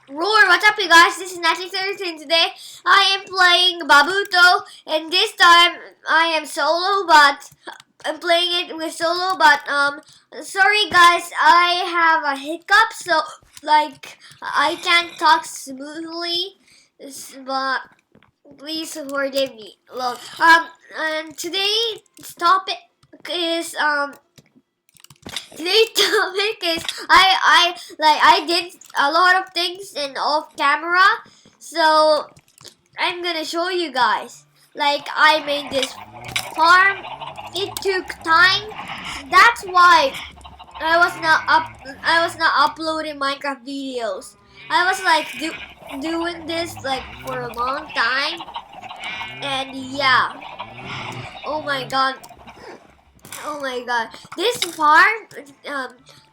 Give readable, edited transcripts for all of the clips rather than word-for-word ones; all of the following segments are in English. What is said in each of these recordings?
Roar, what's up you guys? This is Natty13. Today I am playing Babuto, and this time I am solo, but I'm playing it with solo, but sorry guys, I have a hiccup, so like I can't talk smoothly, but please forgive me. Look, and today's topic is Today's topic is I did a lot of things in off camera, so I'm gonna show you guys. Like I made this farm. It took time. That's why I was not uploading Minecraft videos. I was like doing this like for a long time, and yeah. Oh my god. Oh my god! This farm,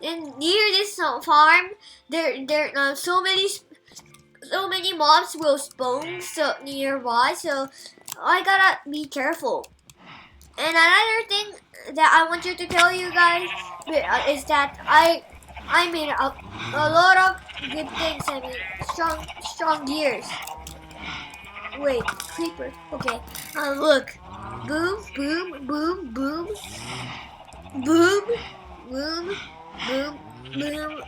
in near this farm, there so many mobs will spawn so nearby. So I gotta be careful. And another thing that I want you to tell you guys is that I made a lot of good things. I mean strong gears. Wait, creeper. Okay. Look. Boom, boom, boom, boom. Boom, boom, boom, boom,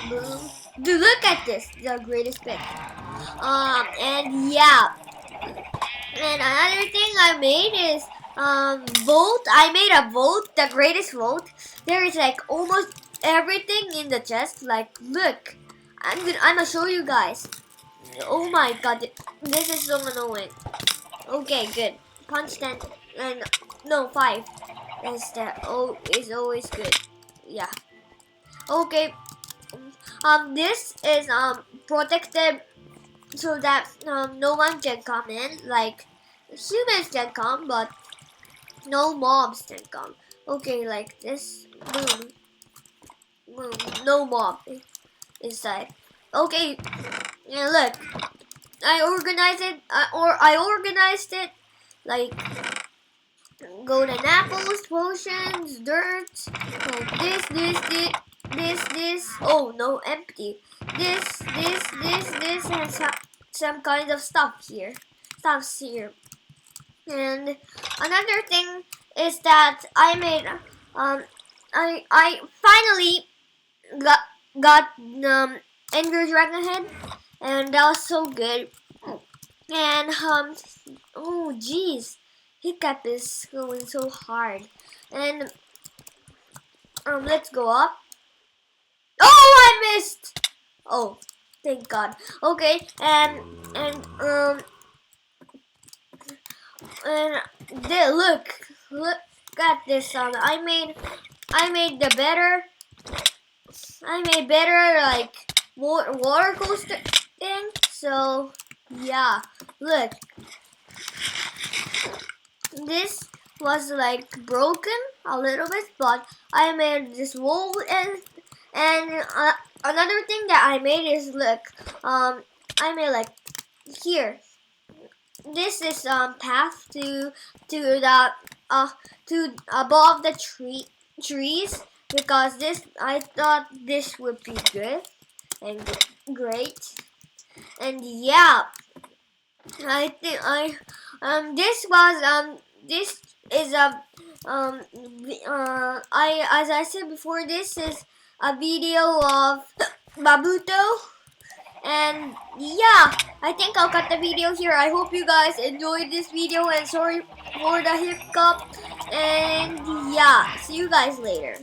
boom. Dude, look at this, the greatest bit. And yeah. And another thing I made is vote. I made a vote, the greatest vote. There is like almost everything in the chest. Like, look, I'm gonna show you guys. Oh my god, this is so annoying. Okay, good. Punch 10 and no 5. That's that. Oh, is always good. Yeah. Okay. This is protected so that no one can come in. Like humans can come, but no mobs can come. Okay, like this. Boom, boom. No mob inside. Okay. Yeah, look. I organized it, I organized it like golden apples, potions, dirt, like this. Oh no, empty. This, and some kind of stuff here. Stuffs here. And another thing is that I made I finally got Ender Dragon Head, and that was so good. And oh jeez, Hiccup is going so hard. And let's go up. Oh, I missed. Oh, thank God. Okay, and there, look at this. I made better like water coaster thing. So yeah, look. This was like broken a little bit, but I made this wall, and another thing that I made is look, I made like here. This is path to the to above the trees, because this I thought this would be good and great. And yeah, I think this is a as I said before, this is a video of Babuto. And yeah, I think I'll cut the video here. I hope you guys enjoyed this video, and sorry for the hiccup. And yeah, see you guys later.